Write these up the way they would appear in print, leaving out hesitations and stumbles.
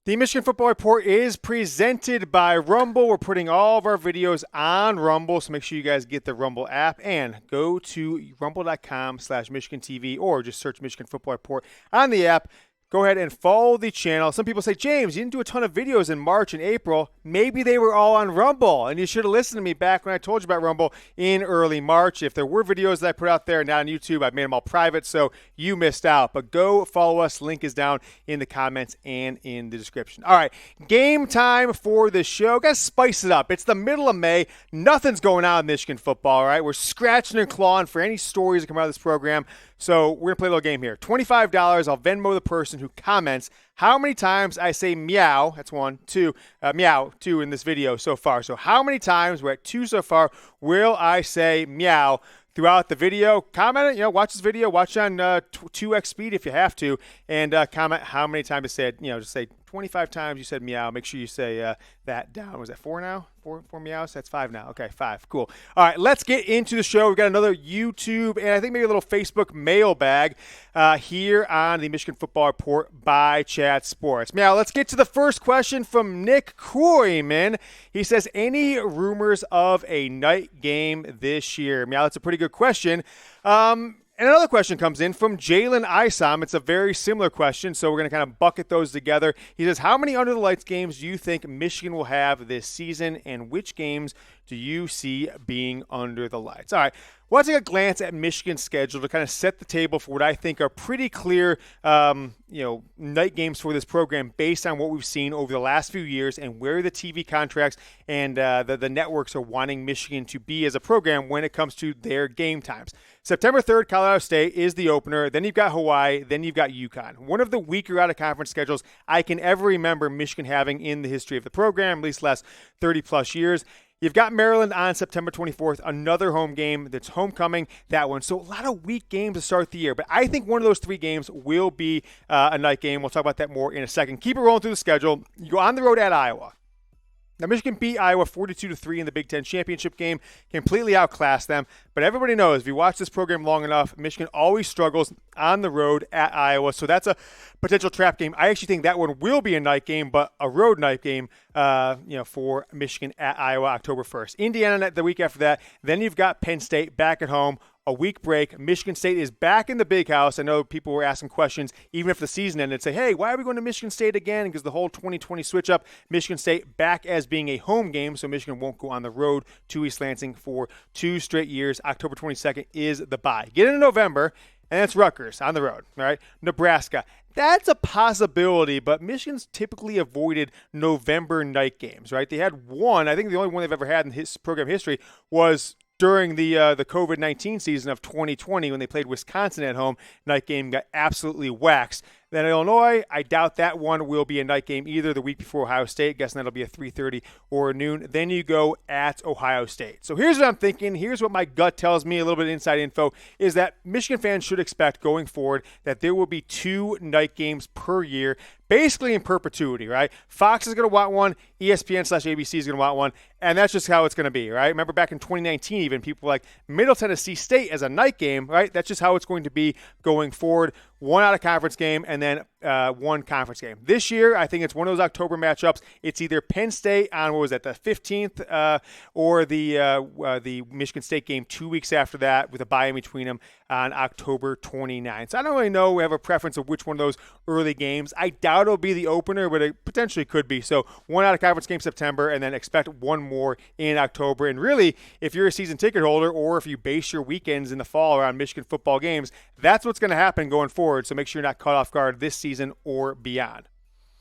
The Michigan Football Report is presented by Rumble. We're putting all of our videos on Rumble, so make sure you guys get the Rumble app and go to rumble.com/Michigan TV or just search Michigan Football Report on the app. Go ahead and follow the channel. Some people say, James, you didn't do a ton of videos in March and April. Maybe they were all on Rumble, and you should have listened to me back when I told you about Rumble in early March. If there were videos that I put out there, not on YouTube, I made them all private, so you missed out. But go follow us. Link is down in the comments and in the description. All right, game time for the show. Got to spice it up. It's the middle of May. Nothing's going on in Michigan football, all right? We're scratching and clawing for any stories that come out of this program. So we're going to play a little game here. $25, I'll Venmo the person who comments how many times I say meow. That's one. Two, meow, two in this video so far. So how many times, we're at 2 so far, will I say meow throughout the video? Comment it, watch this video, watch it on 2x speed if you have to, and comment how many times I said, just say 25 times you said meow. Make sure you say that down. Was that 4 now? Four meows? That's 5 now. Okay, 5. Cool. All right, let's get into the show. We've got another YouTube and I think maybe a little Facebook mailbag here on the Michigan Football Report by Chat Sports. Now, let's get to the first question from Nick Kroyman. He says, any rumors of a night game this year? Now, that's a pretty good question. And another question comes in from Jalen Isom. It's a very similar question, so we're going to kind of bucket those together. He says, how many Under the Lights games do you think Michigan will have this season, and which games do you see being under the lights? All right, well, let's take a glance at Michigan's schedule to kind of set the table for what I think are pretty clear night games for this program based on what we've seen over the last few years and where the TV contracts and the networks are wanting Michigan to be as a program when it comes to their game times. September 3rd, Colorado State is the opener. Then you've got Hawaii. Then you've got UConn. One of the weaker out-of-conference schedules I can ever remember Michigan having in the history of the program, at least the last 30-plus years. You've got Maryland on September 24th, another home game. That's homecoming, that one. So a lot of weak games to start the year. But I think one of those 3 games will be a night game. We'll talk about that more in a second. Keep it rolling through the schedule. You go on the road at Iowa. Now, Michigan beat Iowa 42-3 in the Big Ten championship game, completely outclassed them. But everybody knows, if you watch this program long enough, Michigan always struggles on the road at Iowa. So that's a potential trap game. I actually think that one will be a night game, but a road night game, for Michigan at Iowa October 1st. Indiana the week after that. Then you've got Penn State back at home. A week break. Michigan State is back in the big house. I know people were asking questions, even if the season ended, say, hey, why are we going to Michigan State again? Because the whole 2020 switch up, Michigan State back as being a home game, so Michigan won't go on the road to East Lansing for 2 straight years. October 22nd is the bye. Get into November, and it's Rutgers on the road, all right? Nebraska. That's a possibility, but Michigan's typically avoided November night games, right? They had one. I think the only one they've ever had in his program history was during the COVID-19 season of 2020 when they played Wisconsin at home. Night game got absolutely waxed. Then Illinois, I doubt that one will be a night game either the week before Ohio State. Guessing that'll be a 3:30 or a noon. Then you go at Ohio State. So here's what I'm thinking. Here's what my gut tells me, a little bit of inside info, is that Michigan fans should expect going forward that there will be 2 night games per year, basically in perpetuity, right? Fox is going to want one. ESPN/ABC is going to want one. And that's just how it's going to be, right? Remember back in 2019 even, people were like Middle Tennessee State as a night game, right? That's just how it's going to be going forward. One out-of-conference game and then one conference game. This year, I think it's one of those October matchups. It's either Penn State on, the 15th, or the Michigan State game 2 weeks after that with a bye in between them on October 29th. So I don't really know. We have a preference of which one of those early games. I doubt it'll be the opener, but it potentially could be. So one out-of-conference game September, and then expect one more in October. And really, if you're a season ticket holder or if you base your weekends in the fall around Michigan football games, that's what's going to happen going forward. So make sure you're not caught off guard this season or beyond.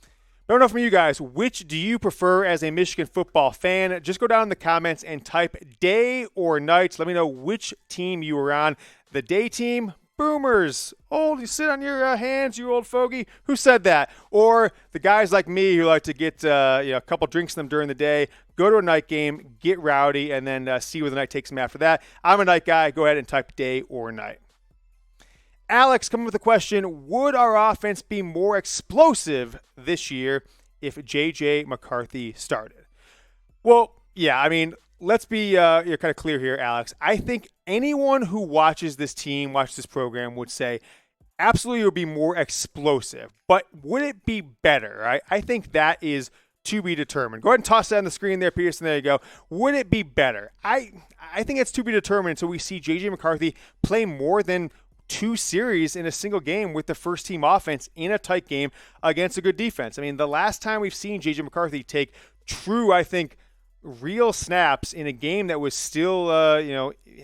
I don't know from you guys, which do you prefer as a Michigan football fan? Just go down in the comments and type day or night. Let me know which team you were on. The day team, boomers. Oh, you sit on your hands, you old fogey. Who said that? Or the guys like me who like to get a couple drinks in them during the day, go to a night game, get rowdy, and then see where the night takes them after that. I'm a night guy. Go ahead and type day or night. Alex coming with the question, would our offense be more explosive this year if J.J. McCarthy started? Well, yeah, I mean, let's be kind of clear here, Alex. I think anyone who watches this team, watches this program would say absolutely it would be more explosive. But would it be better? Right? I think that is to be determined. Go ahead and toss that on the screen there, Pearson. There you go. Would it be better? I think it's to be determined until we see J.J. McCarthy play more than 2 series in a single game with the first team offense in a tight game against a good defense. I mean, the last time we've seen J.J. McCarthy take true, I think, real snaps in a game that was still,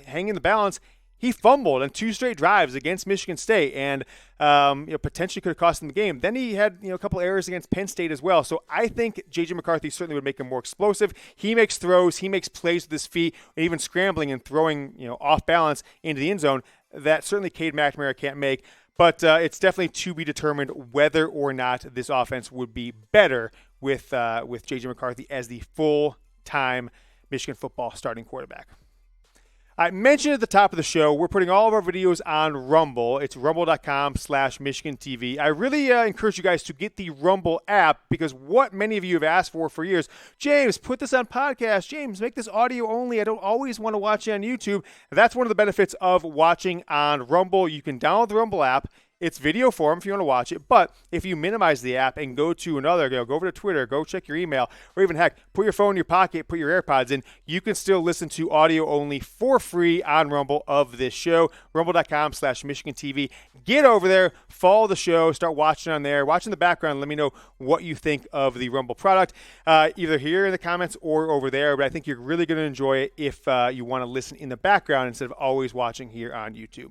hanging the balance, he fumbled on 2 straight drives against Michigan State and potentially could have cost him the game. Then he had a couple errors against Penn State as well. So I think J.J. McCarthy certainly would make him more explosive. He makes throws. He makes plays with his feet, and even scrambling and throwing off balance into the end zone that certainly Cade McNamara can't make. But it's definitely to be determined whether or not this offense would be better with J.J. McCarthy as the full-time Michigan football starting quarterback. I mentioned at the top of the show, we're putting all of our videos on Rumble. It's rumble.com/MichiganTV. I really encourage you guys to get the Rumble app because what many of you have asked for years, James, put this on podcast. James, make this audio only. I don't always want to watch it on YouTube. That's one of the benefits of watching on Rumble. You can download the Rumble app. It's video form if you want to watch it, but if you minimize the app and go to another, go over to Twitter, go check your email, or even heck, put your phone in your pocket, put your AirPods in, you can still listen to audio only for free on Rumble of this show, rumble.com/MichiganTV. Get over there, follow the show, start watching on there, watch in the background, let me know what you think of the Rumble product, either here in the comments or over there, but I think you're really going to enjoy it if you want to listen in the background instead of always watching here on YouTube.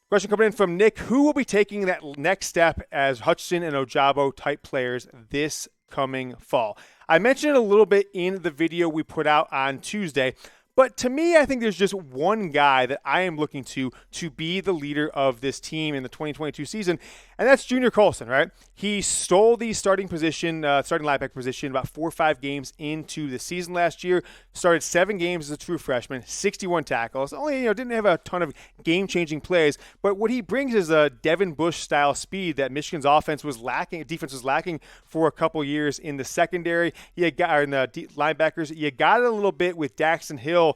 Question coming in from Nick. Who will be taking that next step as Hutchinson and Ojabo type players this coming fall? I mentioned it a little bit in the video we put out on Tuesday, but to me, I think there's just one guy that I am looking to be the leader of this team in the 2022 season, and that's Junior Colson, right? He stole the starting linebacker position about 4 or 5 games into the season last year, started 7 games as a true freshman, 61 tackles, only didn't have a ton of game-changing plays, but what he brings is a Devin Bush-style speed that Michigan's defense was lacking for a couple years in the secondary. In the linebackers, you got it a little bit with Daxton Hill,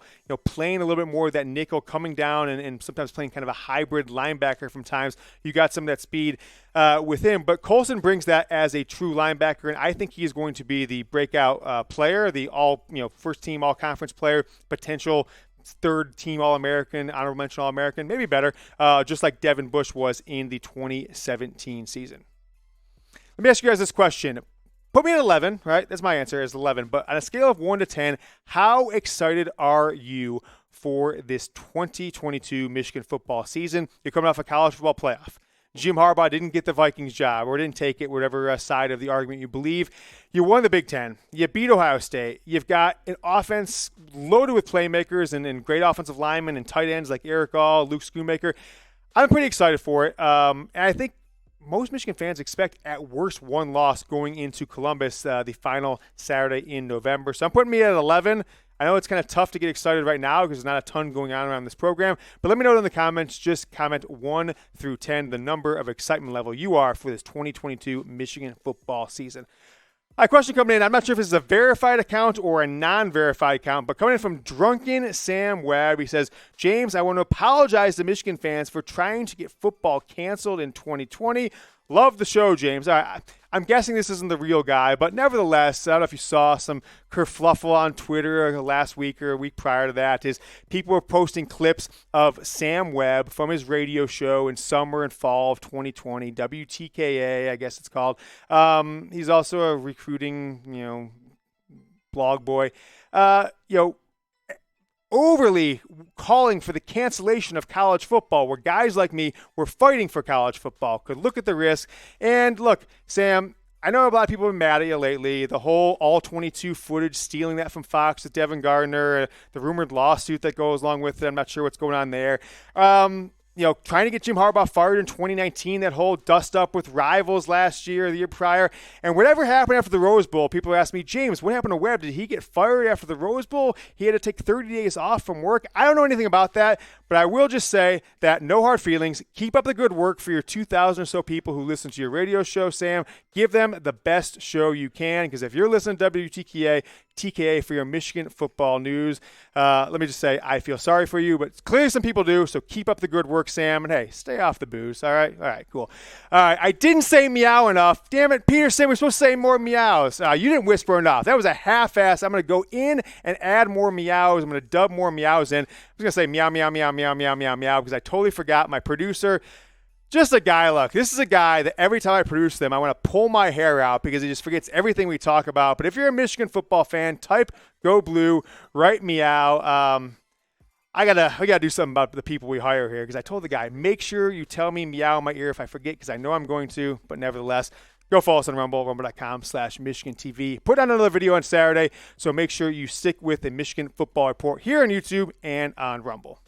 playing a little bit more of that nickel, coming down and sometimes playing kind of a hybrid linebacker from times. You got some of that speed with him, but Colson brings that as a true linebacker, and I think he is going to be the breakout player, the first team all-conference player, potential third team All-American, honorable mention All-American, maybe better, just like Devin Bush was in the 2017 season. Let me ask you guys this question. Put me at 11, right? That's my answer, is 11. But on a scale of 1 to 10, how excited are you for this 2022 Michigan football season? You're coming off a college football playoff. Jim Harbaugh didn't get the Vikings job or didn't take it, whatever side of the argument you believe. You won the Big Ten. You beat Ohio State. You've got an offense loaded with playmakers and great offensive linemen and tight ends like Eric All, Luke Schoonmaker. I'm pretty excited for it. And I think most Michigan fans expect at worst one loss going into Columbus the final Saturday in November. So I'm putting me at 11. I know it's kind of tough to get excited right now because there's not a ton going on around this program. But let me know in the comments. Just comment 1 through 10, the number of excitement level you are for this 2022 Michigan football season. A question coming in. I'm not sure if this is a verified account or a non-verified account, but coming in from Drunken Sam Webb, he says, James, I want to apologize to Michigan fans for trying to get football canceled in 2020. Love the show, James. I'm guessing this isn't the real guy, but nevertheless, I don't know if you saw some kerfluffle on Twitter last week or a week prior to that, is people were posting clips of Sam Webb from his radio show in summer and fall of 2020, WTKA, I guess it's called. He's also a recruiting, blog boy. Overly calling for the cancellation of college football, where guys like me were fighting for college football, could look at the risk. And look, Sam, I know a lot of people have been mad at you lately. The whole all-22 footage, stealing that from Fox with Devin Gardner, the rumored lawsuit that goes along with it. I'm not sure what's going on there. Trying to get Jim Harbaugh fired in 2019, that whole dust-up with rivals last year, the year prior. And whatever happened after the Rose Bowl, people ask me, James, what happened to Webb? Did he get fired after the Rose Bowl? He had to take 30 days off from work. I don't know anything about that, but I will just say that no hard feelings. Keep up the good work for your 2,000 or so people who listen to your radio show, Sam. Give them the best show you can, because if you're listening to WTKA, TKA for your Michigan football news. Let me just say, I feel sorry for you, but clearly some people do, so keep up the good work, Sam. And hey, stay off the booze, all right? All right, cool. All right, I didn't say meow enough. Damn it, Peterson, we're supposed to say more meows. You didn't whisper enough. That was a half-ass. I'm going to go in and add more meows. I'm going to dub more meows in. I was going to say meow, meow, meow, meow, meow, meow, meow, because I totally forgot. My producer, just a guy, look, this is a guy that every time I produce them, I want to pull my hair out because he just forgets everything we talk about. But if you're a Michigan football fan, type Go Blue, write meow. We gotta do something about the people we hire here, because I told the guy, make sure you tell me meow in my ear if I forget, because I know I'm going to, but nevertheless, go follow us on Rumble, rumble.com/Michigan TV. Put out another video on Saturday, so make sure you stick with the Michigan Football Report here on YouTube and on Rumble.